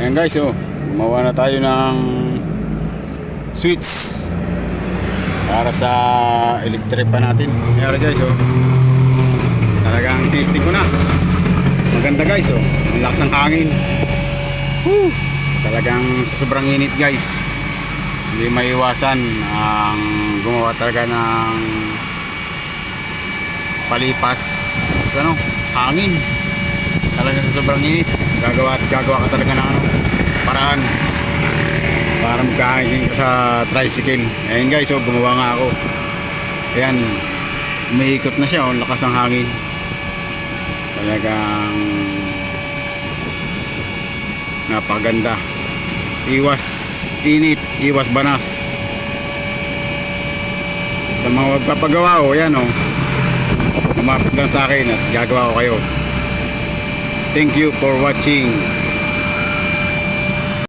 Ayan guys, oh, gumawa na tayo ng switch para sa electric pa natin. Ayan guys, oh, talagang testing ko na. Maganda guys, oh, ang lakas ng hangin. Woo! Talagang sa sobrang init guys, hindi maiwasan ang gumawa talaga ng palipas hangin. Talagang sa sobrang init, gagawa ka talaga ng paraan para magkahangin ka sa tricycle. Ayan guys, oh, gumawa nga ako. Ayan, umiikot na siya, oh, lakas ng hangin. Talagang napaganda. Iwas init, iwas banas. Sa mga magpapagawa, oh, yan, oh, lumapit lang sa akin at gagawa ko kayo. Thank you for watching.